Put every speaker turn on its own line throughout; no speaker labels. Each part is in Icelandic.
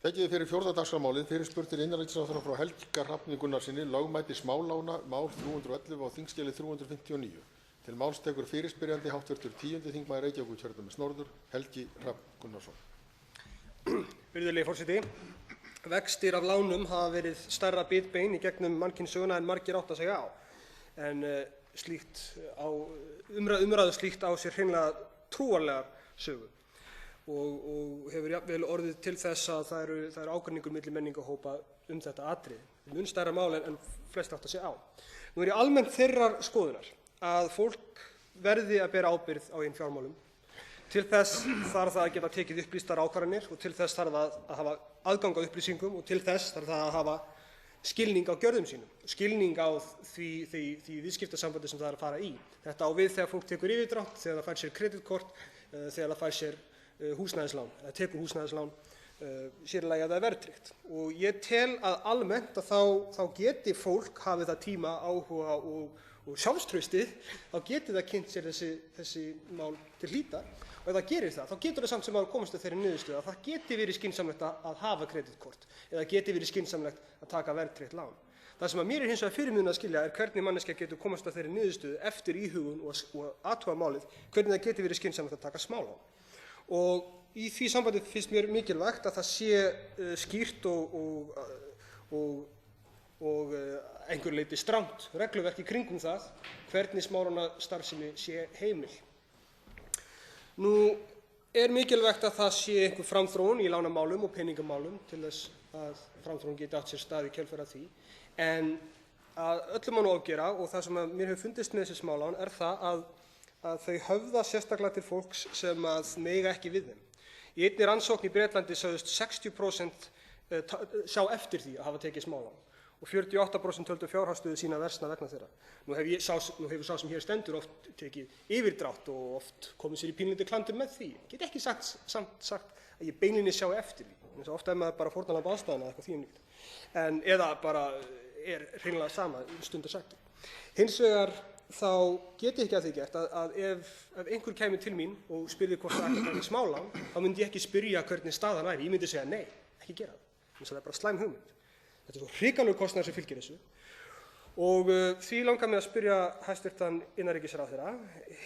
Tekið er fyrir 4. dagskrármálið fyrirspurn til innanríkisráðherra frá Helga Hrafni Gunnarssyni, lögmæti smálána, mál 311 á þingskjali 359. Til máls tekur fyrirspyrjandi hv. 10. þingmaður Reykjavíkurkjördæmis norður, Helgi Hrafn Gunnarsson.
Virðulegi forseti. Vextir af lánum hafa verið stærra bitbein í gegnum mannkynssöguna en margir átta sig á. En umræðu slíkt á sér hreinlega trúarlegar sögu. Og hefur jafnvel orðið til þess að það eru ágreiningur milli menningahópa þetta atriði. Mun stærra mál en flest átta sig á. Nú er ég almennt þeirrar skoðunar að fólk verði að bera ábyrgð á eigin fjármálum. Til þess þarf það að geta tekið upplýstar ákvarðanir og til þess þarf það að hafa aðgang að upplýsingum og til þess þarf það að hafa skilning á gjörðum sínum, skilning á því viðskiptasambandi sem það er að fara í. Þetta á við þegar fólk tekur yfirdrátt, þegar það fær sér kreditkort, þegar það fær sér húsnæðislán, eða tekur húsnæðislán, sér í lagi að það er verðtryggt. Og ég tel að almennt að þá geti fólk hafið það tíma, áhuga og sjálfstraustið, þá geti það kynnt sér þessi mál til hlítar. Og ef það gerir það, þá getur það samt sem að komast að þeirri niðurstöðu að það geti verið skynsamlegt að hafa kreditkort eða geti verið skynsamlegt að taka verðtryggt lán. Það sem að mér er hins vegar fyrirmunað að skilja er hvernig manneskja getur komast að þeirri niðurstöðu eftir íhugun og athuga málið, hvernig það geti verið skynsamlegt að taka smálán. Og í því sambandi finnst mér mikilvægt að það sé skýrt og einhverju leyti strangt regluverk í kringum það hvernig smálánastarfsemi sé heimil. Nú er mikilvægt að það sé einhver framþróun í lánamálum og peningamálum til þess að framþróun geti átt sér stað í kjölfar af því. En að öllu má nú ofgera og það sem mér hefur fundist með þessi smálán er það að þau höfða sérstaklega til fólks sem að mega ekki við þeim. Í einni rannsókn í Bretlandi sögðust 60% sjá eftir því að hafa tekið smálán og 48% töldu fjárhagsstöðu sína versna vegna þeirra. Nú hefur sá sem hér stendur oft tekið yfirdrátt og oft komið sér í pínlítið klandur með því. Ég get ekki samt sagt að ég beinlínis sjái eftir því. Þess að ofta er maður bara fórnarlamb aðstæðna eða eitthvað því um líkt. Eða bara er hreinlega sama stundarsakti. Hins vegar þá get ég ekki að því gert að ef einhver kæmi til mín og spyrði hvort það ætti að taka smálán, þá myndi ég ekki spyrja hvernig staðan væri. Ég myndi segja nei, ekki gera það. Þess að það er bara slæm hugmynd. Þetta er svo hrikalegur kostnaður sem fylgir þessu. Og því langar mig að spyrja hæstv. Innanríkisráðherra,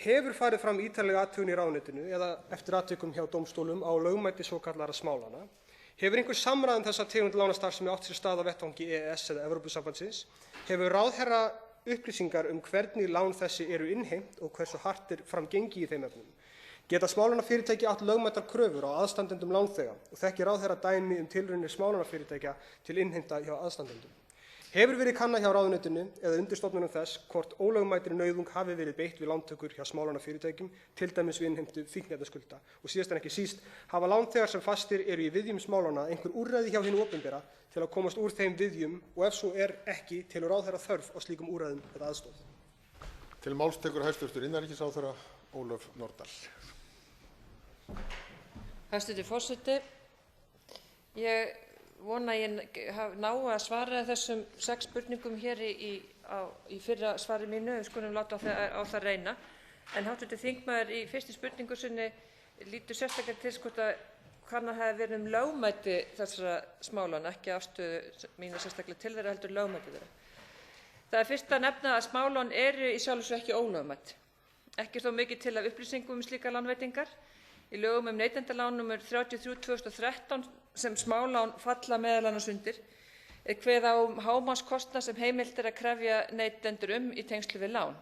hefur farið fram ítarleg athugun í ráðuneytinu eða eftir atvikum hjá dómstólum á lögmæti svokallaðra smálána? Hefur einhver samræðum þessa tegund lánastarfsemi átt sér stað á vettvangi EES eða Evrópusambandsins? Hefur ráðherra upplýsingar hvernig lán þessi eru innheimt og hversu hart er fram gengið í þeim efnum? Geta smálánafyrirtæki átt lögmætar kröfur á aðstandendum lánþega og þekkir ráðherra dæmi tilraunir smálánafyrirtækja til innheimta hjá aðstandendum? Hefur verið kannað hjá ráðuneytinu eða undirstofnunum þess hvort ólögmætri nauðung hafi verið beitt við lántökur hjá smálánafyrirtækjum, til dæmis við innheimtu fíkniefnaskulda? Og síðast en ekki síst, hafa lánþegar sem fastir eru í viðjum smálána einhver úrræði hjá hinu opinbera til að komast úr þeim viðjum og ef svo er ekki, telur ráðherra þörf á slíkum úrræðum eða aðstoð?
Til máls tekur hæstv. Innanríkisráðherra Ólöf Nordal.
Hæstv. forseti. Ég vona að ég nái að svara þessum 6 spurningum hér í fyrra svari mínu. Við skulum láta á það reyna. En hv. þingmaður í fyrstu spurningu sinni lítur sérstaklega til hvort að kannað hafi verið lögmæti þessara smálána, ekki afstöðu mína sérstaklega til þeirra heldur lögmæti þeirra. Það er fyrst að nefna að smálán eru í sjálfu sér ekki ólögmæt. Ekki er þó mikið til af upplýsingum slíkar lánveitingar. Í lögum neytendalán nr. 33/2013 sem smálán falla meðal annars undir er kveðið á hámarkskostnað sem heimilt er að krefja neytendur í tengslum við lán.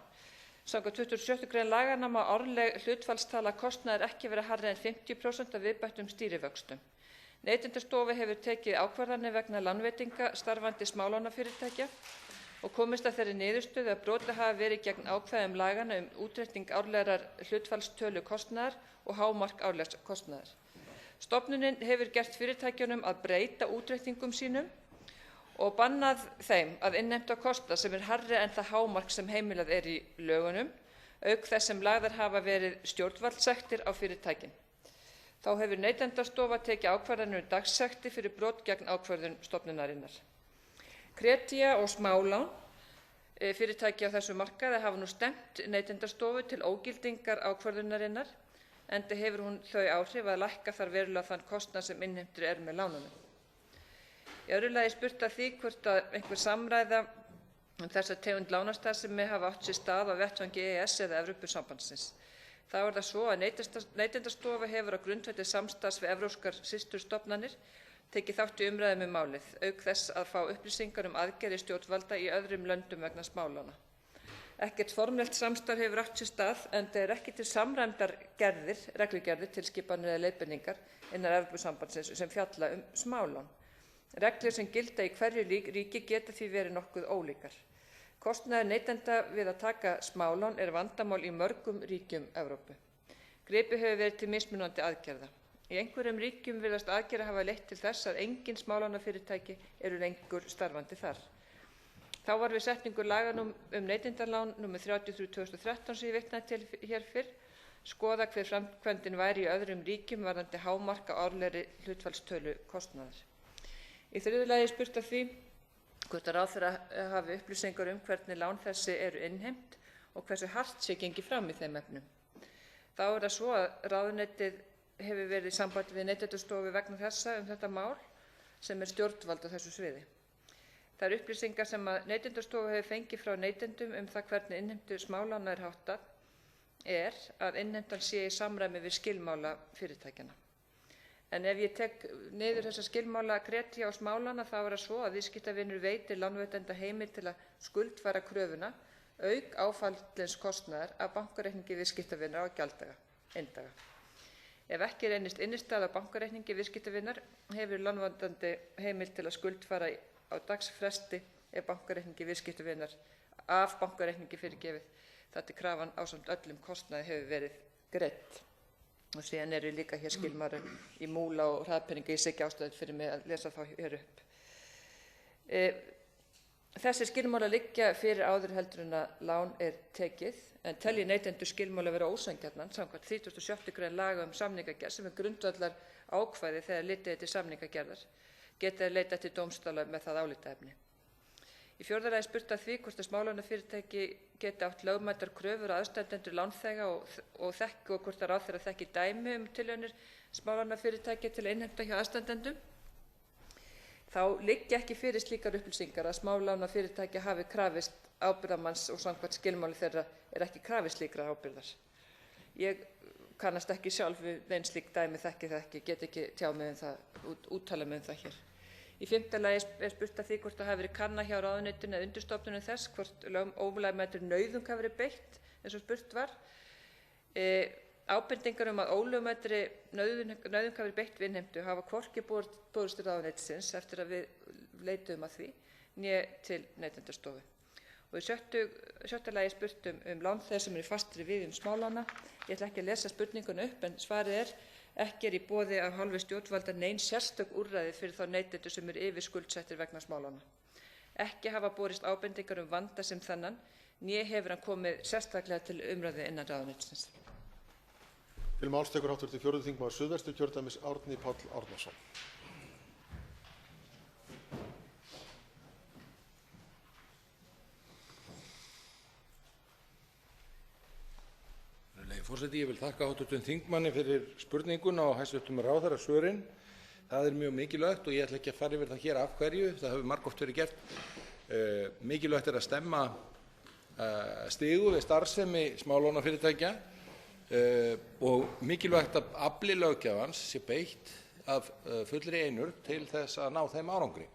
Samkvæmt 26. grein laganna má árleg hlutfallstala kostnaðar ekki vera hærri en 50% af viðbættum stýrivöxtum. Neytendastofa hefur tekið ákvarðanir vegna lánveitinga starfandi smálánafyrirtækja og komist að þeirri niðurstöðu að brotið hafi verið gegn ákvæðum laganna útreikning árlegrar hlutfallstölu kostnaðar og hámark árlegs kostnaðar. Stofnunin hefur gert fyrirtækjunum að breyta útreikningum sínum og bannað þeim að innheimta kostnað sem er hærri en það hámark sem heimilað er í lögunum, auk þess sem lagðar hafa verið stjórnvaldssektir á fyrirtækin. Þá hefur Neytendastofa tekið ákvarðanir dagsektir fyrir brot gegn ákvörðun stofnunarinnar. Kredía og smálán fyrirtæki á þessu markaði hafa nú stefnt Neytendastofu til ógildingar ákvörðunarinnar enda hefur hún þau áhrif að lækka þar verulega þann kostnað sem innheimtur er með lánunum. Í öðru lagi er spurt að því hvort að einhver samræða þessa tegund lánastarfsemi hafi átt sér stað á vettvangi EES eða Evrópusambandsins. Þá er það svo að Neytendastofa hefur á grundvelli samstarfs við evrópskar systurstofnanir tekið þátt í umræðum málið, auk þess að fá upplýsingar aðgerðir stjórnvalda í öðrum löndum vegna smálána. Ekkert formlegt samstarf hefur átt sér stað, enda ekki til samræmdar reglugerðir, tilskipanir eða leiðbeiningar innan Evrópusambandsins sem fjalla smálán. Reglur sem gilda í hverju ríki geta því verið nokkuð ólíkar. Kostnaður neytenda við að taka smálán er vandamál í mörgum ríkjum Evrópu. Gripið hefur verið til mismunandi aðgerða. Í einhverjum ríkjum virðast aðgerðir hafa leitt til þess að engin smálánafyrirtæki eru lengur starfandi þar. Þá var við setningu laga neytendalán nr. 33/2013 sem ég vitnaði til hér fyrr, skoða hver framkvæmdin væri í öðrum ríkjum varðandi hámark á árlegri hlutfallstölu kostnaðar. Í þriðja lagi er spurt að því hvort að ráðherra hafi upplýsingar hvernig lán þessi eru innheimt og hversu hart sé gengið fram í þeim efnum. Þá er það svo að ráðuneytið hefur verið í sambandi við Neytendastofu vegna þessa þetta mál sem er stjórnvald á þessu sviði. Þær upplýsingar sem að Neytendastofa hefur fengið frá neytendum það hvernig innheimtu smálána er háttað er að innheimtan sé í samræmi við skilmála fyrirtækjanna. En ef ég tek niður þessa skilmála kredja á smálána þá er það svo að viðskiptavinur veitir lánveitanda heimild til að skuldfæra kröfuna auk áfallins kostnaðar af bankareikningi viðskiptavinar á gjalddaga, eindaga. Ef ekki reynist innistæða á bankareikningi viðskiptavinar hefur lánveitandi heimild til að skuldfæra á dagsfresti ef bankareikningi viðskiptavinar af bankareikningi fyrirgefið þar til krafan ásamt öllum kostnaði hefur verið greidd. Og síðan eru líka hér skilmálar í múla og hraðpeninga, ég sé ekki ástæðu fyrir mig að lesa þá hér upp. Þessi skilmálar liggja fyrir áður heldur en að lán er tekið, en telji neytendur skilmála vera ósanngjarnan samkvæmt 36. grein laga samningagerð sem er grundvallar ákvæði þegar litið er til samningagerðar, geta þeir leitað til dómstóla með það álitaefni. Í fjórða lagi er spurt að því hvort að smálánafyrirtæki geti átt lögmætar kröfur á aðstandendur lánþega og hvort að ráðherra þekki dæmi tilraunir smálánafyrirtækja til að innheimta hjá aðstandendum. Þá liggja ekki fyrir slíkar upplýsingar að smálánafyrirtækja hafi krafist ábyrgðarmanns og samkvæmt skilmáli þeirra er ekki krafist slíkrar ábyrgðar. Ég kannast ekki sjálf við nein slík dæmi, þekki það ekki, get ekki tjá mig það, úttala mig það hér. Í fimmta lagi er spurt að því hvort það hafi verið kannað hjá ráðuneytinu eða undirstofnunum þess hvort ólögmætri nauðung hafi verið beitt, eins og spurt var. Ábendingar að ólögmætri nauðung hafi verið beitt við innheimtu hafa hvorki borist til ráðuneytisins eftir að við leituðum að því, né til Neytendastofu. Og í sjötta lagi er spurt lánþega sem eru fastri við smálána. Ég ætla ekki að lesa spurninguna upp, en svarið er: ekki er í boði af hálfu stjórnvalda nein sérstök úrræði fyrir þá neytendur sem eru yfirskuldsettir vegna smálána. Ekki hafa borist ábendingar vanda sem þennan, né hefur hann komið sérstaklega til umræðu innan ráðuneytisins.
Til máls tekur hv. 4. þingmaður Suðvesturkjördæmis Árni Páll Árnason.
Forseti, ég vil þakka hv. þingmanni fyrir spurninguna og hæstv. ráðherra svörin. Það er mjög mikilvægt og ég ætla ekki að fara yfir það hér af hverju, það hefur margoft verið gert. Mikilvægt er að stemma stigu við starfsemi smálánafyrirtækja og mikilvægt að afli löggjafans sé beitt af fullri einurð til þess að ná þeim árangri.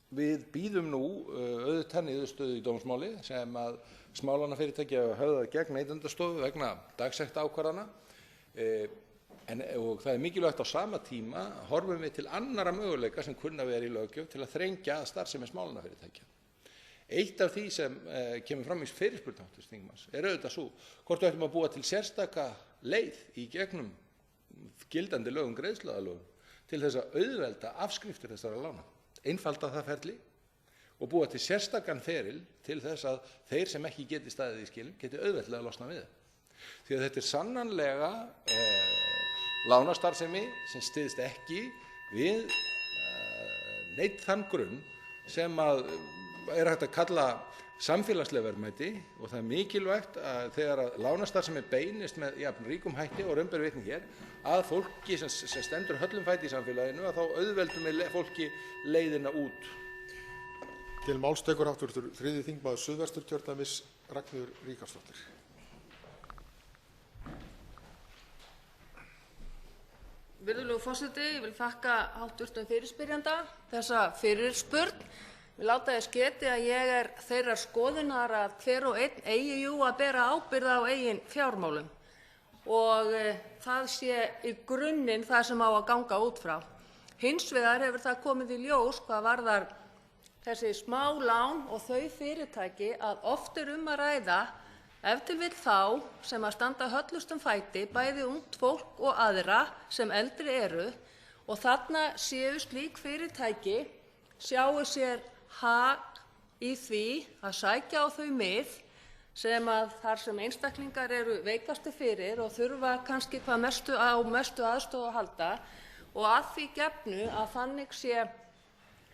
Við bíðum nú auðvitað niðurstöðu í dómsmáli sem að smálánafyrirtæki hafa höfðað gegn Neytendastofu vegna dagsektaákvarðana og það er mikilvægt á sama tíma horfum við til annarra möguleika sem kunna vera í löggjöf til að þrengja að starfsemi smálánafyrirtækja. Eitt af því sem kemur fram í fyrirspurn hv. þingmanns er auðvitað sú hvort við ætlum að búa til sérstaka leið í gegnum gildandi lög greiðsluaðlögun til þess að auðvelda afskriftir þessara lána, einfalda það ferli og búa til sérstakan feril til þess að þeir sem ekki geti staðið í skilum geti auðveldlega losna við það. Því að þetta er sannanlega lánastarfsemi sem styðst ekki við neinn þann grunn sem að er hægt að kalla samfélagsleg verðmæti og það er mikilvægt að þegar að lánastarfsemi beinist með jafn ríkum hætti og raun ber vitni hér að fólki sem stendur höllum fæti í samfélaginu að þá auðveldum við fólki leiðina út.
Til máls tekur hv. 3. þingmaður Suðvesturkjördæmis Ragnheiður Ríkharðsdóttir.
Virðulegur forseti, ég vil þakka hv. fyrirspyrjanda þessa fyrirspurn. Vil láta þess getið að ég er þeirrar skoðunar að hver og einn eigi jú að bera ábyrgð á eigin fjármálum og það sé í grunninn það sem á að ganga út frá. Hins vegar hefur það komið í ljós hvað varðar þessi smá lán og þau fyrirtæki að oft er að ræða ef til vill þá sem að standa höllustum fæti, bæði ungt fólk og aðra sem eldri eru og þarna séu slík fyrirtæki sjáu sér hag í því að sækja á þau mið sem að þar sem einstaklingar eru veikastir fyrir og þurfa kannski hvað mestu aðstoð að halda og að því gefnu að þannig sé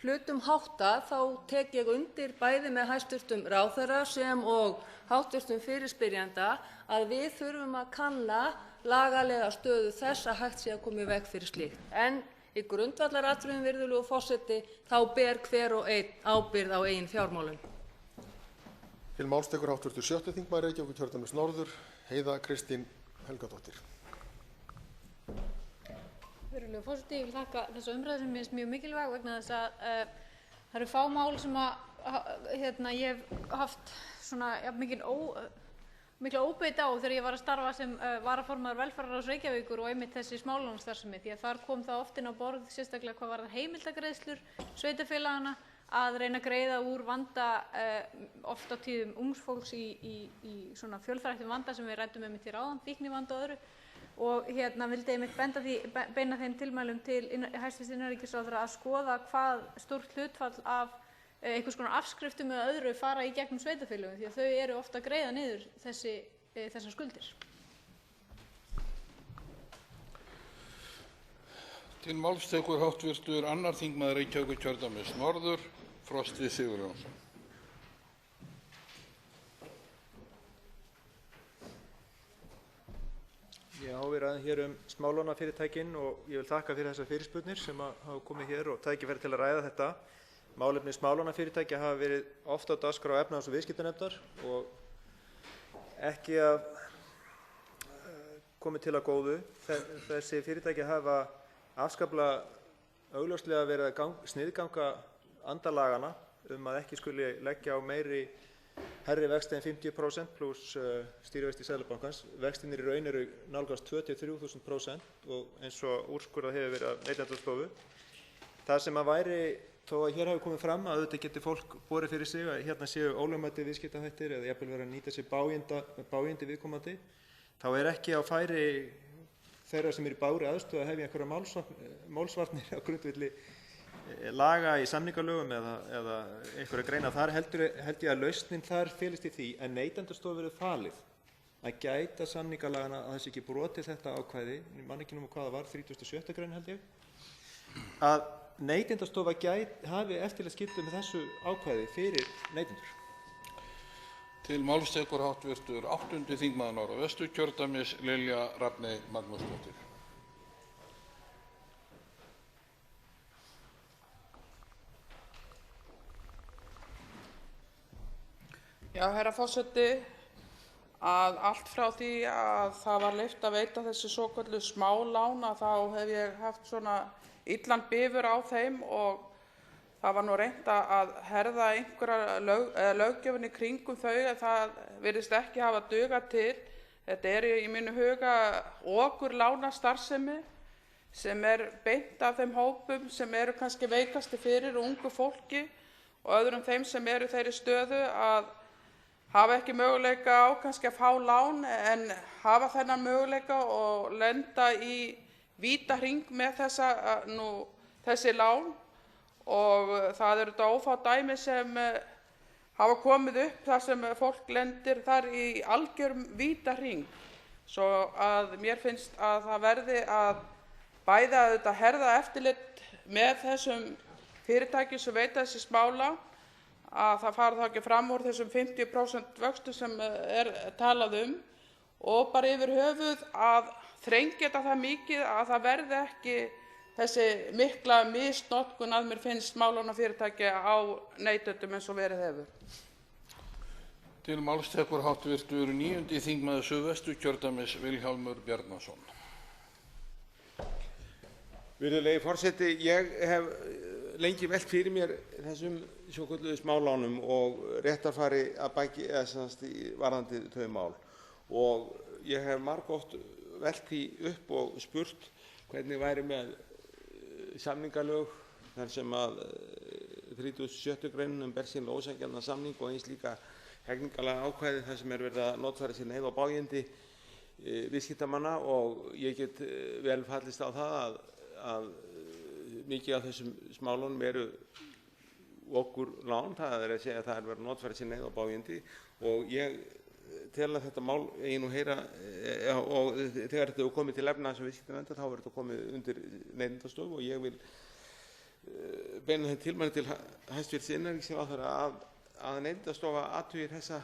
hlutum háttað þá tek ég undir bæði með hæstv. Ráðherra sem og hv. fyrirspyrjanda að við þurfum að kanna lagalega stöðu þess að hægt sé að koma í veg fyrir slíkt. En í grundvallaratriðum, virðulegur forseti, þá ber hver og einn ábyrgð á eigin fjármálum.
Til máls tekur hv. 7. þingmaður Reykjavíkurkjördæmis norður Heiða Kristín Helgadóttir.
Virðulegur forseti, ég vil þakka þessa umræðu sem mér finnst mjög mikilvæg vegna þess að það eru fá mál sem að ég hef haft svona mikla óbeit á þegar ég var að starfa sem varaformaður velferðarráðs Reykjavíkur og einmitt þessi smálánastarfsemi því að þar kom það oft inn á borð sérstaklega hvað varðar heimildagreiðslur sveitarfélaganna að reyna að greiða úr vanda oft á tíðum ungs fólks í svona fjölþættum vanda sem við ræddum einmitt hér áðan, fíknivanda og öðru og vildi einmitt beina þeim tilmælum til hæstv. Innanríkisráðherra að skoða hvað stórt hlutfall af einhvers konar afskriftum eða öðru fara í gegnum sveitarfélögum því að þau eru ofta að greiða niður þessar skuldir.
Til máls tekur hv. 2. þingmaður Reykjavíkurkjördæmis norður Frosti Sigurjónsson.
Já, við ræðum hér smálánafyrirtækin og ég vil þakka fyrir þessar fyrirspurnir sem hafa komið hér og tækifæri til að ræða þetta. Málefni smálánafyrirtækja hafa verið oft á dagskrá efnahags- og viðskiptanefndar og ekki komið til að góðu. Þessi fyrirtæki hafa afskaplega augljóslega verið að sniðganga anda laganna að ekki skuli leggja á hærri vexti en 50% pluss stýrivexti Seðlabankans. Vextirnir í raun eru nálgast 23.000% og eins og úrskurðað hefur verið af Neytendastofu. Það sem að væri þó að hér hafi komið fram að auðvitað geti fólk borið fyrir sig að hérna séu ólögmætir viðskiptahættir eða jafnvel verið að nýta sér bágindi viðkomandi, þá ekki á færi þeirra sem eru í bágri aðstöðu að hefja einhverjar málsvarnir á grundvelli laga í samningalögum eða einhverja greina. Þar held ég að lausnin þar felist í því að Neytendastofu verður falið að gæta samningalagana að þessi ekki brotið þetta ákvæði, ég man ekki hvað það var, 36. grein held ég, að Neytendastofa hafi eftirlitsskyldu með þessu ákvæði fyrir neytendur.
Til máls tekur hv. 8. þingmaður Norðvesturkjördæmis Lilja Rafney Magnúsdóttir.
Já, herra forseti, að allt frá því að það var leyft að veita þessi svokölluðu smálán að þá hef ég haft svona illan bifur á þeim og það var nú reynt að herða einhverja löggjöfin í kringum þau en það virðist ekki hafa dugað til. Þetta í mínu huga okurlánastarfsemi sem beint af þeim hópum sem eru kannski veikasti fyrir ungu fólki og öðrum þeim sem eru þeirri stöðu að hafa ekki möguleika á kannski að fá lán en hafa þennan möguleika og lenda í vítahring með þessi lán og það eru þetta ófá dæmi sem hafa komið upp þar sem fólk lendir þar í algjörum vítahring. Svo að mér finnst að það verði að bæði að þetta herða eftirlit með þessum fyrirtækjum sem veita þessi smálán að það fari þá ekki fram úr þessum 50% vöxtu sem er talað og bara yfir höfuð að þrengja þetta það mikið að það verði ekki þessi mikla misnotkun að mér finnst smálánafyrirtæki á neytendum eins og verið hefur.
Til máls tekur hv. 9. þingmaður Suðvesturkjördæmis Vilhjálmur Bjarnason.
Virðulegi forseti, ég hef lengi velt fyrir mér þessum svokölluðu smálánum og réttarfari að baki varðandi þau mál. Og ég hef margoft velt því upp og spurt hvernig væri með samningalög þar sem að 37. grein bersýnilega ósanngjarnan samning og eins líka hegningarlaga ákvæði þar sem verið að notfæra sér neyð og bágindi viðskiptamanna og ég get vel fallist á það að mikið af þessum smálánum eru okurlán, það er að segja að það er verið að notfæra sér neyð og bágindi og ég tel að þetta mál eigi nú heyra og þegar þetta er komið til efnahags- og viðskiptanefndar þá verður þetta komið undir Neytendastofu og ég vil beina þeim tilmæli til hæstvirts innanríkisráðherra að Neytendastofa athugi þessa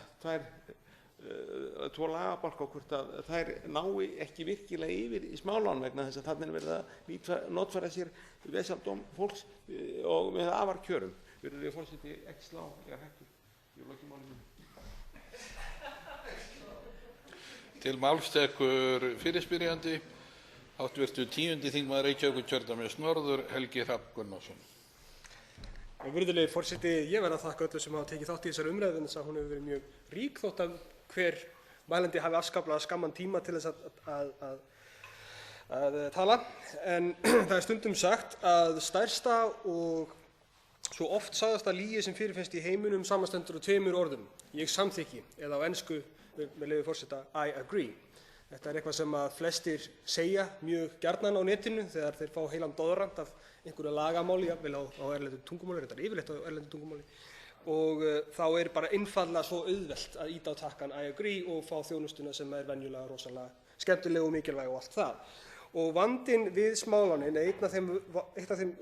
tvo lagabálka og hvort að þær nái ekki virkilega yfir í smálán vegna þess að þarna er verið að notfæra sér vesaldóm fólks og með afar kjörum. Virðulegi forseti, ekki slá, ég er hættur. Ég loki máli mínu.
Til máls tekur fyrirspyrjandi hv. 10. þingmaður Reykjavíkurkjördæmis norður Helgi Hrafn Gunnarsson.
Virðulegi forseti, ég verð að þakka öllum sem hafa tekið þátt í þessari umræðu þess að hún hefur verið mjög rík þótt að hver mælandi hafi afskaplega skamman tíma til þess að tala. En það er stundum sagt að stærsta og svo oft sagðasta lygi sem fyrirfinnst í heiminum samanstendur á tveimur orðum. Ég samþykki, eða á ensku með leyfi forseta, I agree. Þetta er eitthvað sem að flestir segja mjög gjarnan á netinu þegar þeir fá heilan doðrant af einhverju lagamáli, jafnvel á erlendu tungumáli, þetta er yfirleitt á erlendu tungumáli. Og þá er bara einfaldlega svo auðvelt að ýta á takkan I agree og fá þjónustuna sem er venjulega rosalega skemmtileg og mikilvæg og allt það. Og vandinn við smálánin, eitt af þeim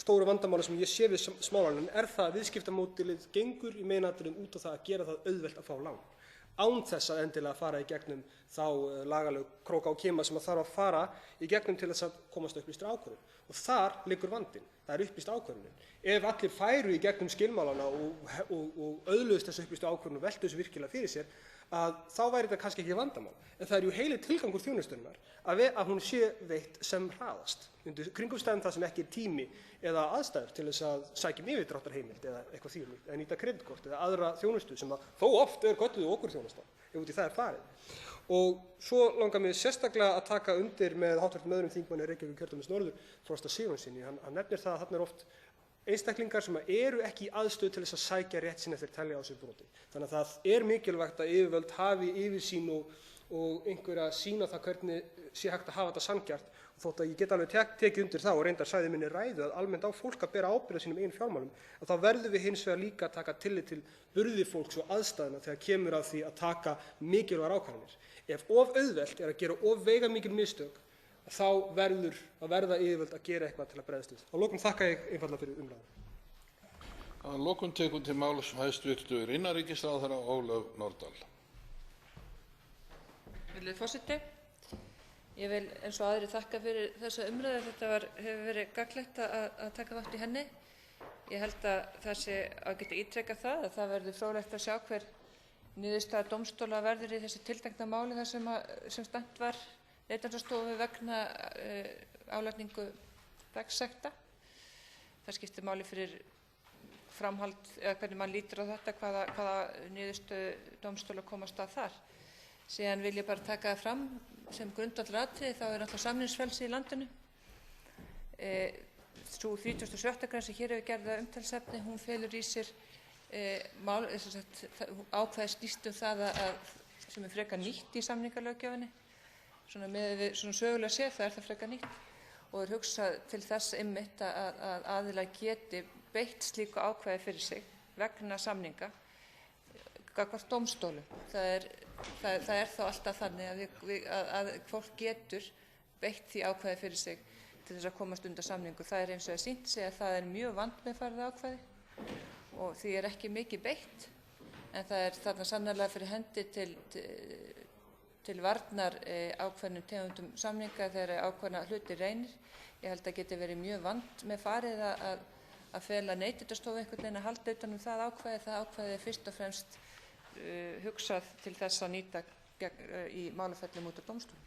stóru vandamáli sem ég sé við smálánin er það að viðskiptamódelið gengur í meginatriðum út á það að gera það auðvelt að fá lán. Án þess að endilega fara í gegnum þá lagalegu króka og kima sem að þarf að fara í gegnum til þess að komast upplýstri ákvörðun. Og þar liggur vandinn, það er upplýst ákvörðunin. Ef allir færu í gegnum skilmálana og öðluðust þessu upplýstu ákvörðun og veltu þessu virkilega fyrir sér, að þá væri þetta kannski ekki vandamál. En það er jú heili tilgangur þjónustunnar að hún sé veitt sem hraðast. Undir kringumstæðum það sem ekki er tími eða aðstæður til þess að sækja yfirdráttarheimild eða eitthvað þvíumlíkt, eða nýta kreditkort eða aðra þjónustu sem þó oft er kölluð okurþjónusta, ef út í það er farið. Og svo langar mig sérstaklega að taka undir með hv. öðrum þingmanni Reykjavíkurkjördæmis norður, Frosta Sigurjónssyni. Hann nefnir það að þarna er oft einstaklingar sem eru ekki í aðstöðu til þess að sækja rétt sinn ef þeir telja á sig brotið. Þannig að það er mikilvægt að yfirvöld hafi yfirsýn og einhverja sýn á það hvernig sé hægt að hafa þetta sanngjarnt. Þótt að ég get alveg tekið undir það og reyndar sagði minni ræðu að almennt á fólk að bera ábyrgð á sínum eigin fjármálum, að þá verðum við hins vegar líka að taka tillit til burði fólks og aðstæðna þegar kemur að því að taka mikilvægar ákvarðanir. Ef of auðvelt er að gera of veigamikil mistök, þá verður að verða yfirvöld að gera eitthvað til að bregðast við. Að lokum þakka ég einfaldlega fyrir umræðuna.
Að lokum tekur til máls hæstv. Innanríkisráðherra Ólöf Nordal.
Virðulegi forseti, ég vil eins og aðrir þakka fyrir þessa umræðu. Þetta hefur verið gagnlegt að taka þátt í henni. Ég held að það sé að geta ítrekað það að það verður fróðlegt að sjá hver niðurstaða dómstóla verður í þessu tiltekna máli þar sem stefnt var Neytendastofu vegna álagningu dagsekta. Það skiptir máli fyrir framhald eða hvernig mann lítur á þetta, hvaða niðurstöðu dómstóla komast að þar. Síðan vil ég bara taka það fram sem grundvallaratriði, þá er náttúrulega samningsfrelsi í landinu. Sú 37. grein sem hér hefur gerð að umtalsefni, hún felur í sér ákvæði snýst það sem er frekar nýtt í samningalöggjöfinni. Svona sögulega séð það frekar nýtt og er hugsað til þess einmitt að aðilar geti beitt slíku ákvæði fyrir sig vegna samninga gagnvart dómstólum. Það er þá alltaf þannig að fólk getur beitt því ákvæði fyrir sig til þess að komast undan samningu. Það er eins og að sýnt sig að það er mjög vandmeðfarið ákvæði og því er ekki mikið beitt, en það er þarna sannarlega fyrir hendi til varnar ákveðnum tegundum samninga þegar ákveðna hluti reynir. Ég held að geti verið mjög vandmeðfarið að fela Neytendastofu einhvern veginn að halda utan um það ákvæði. Það ákvæði er fyrst og fremst hugsað til þess að nýta í málaferlum út af dómstólum.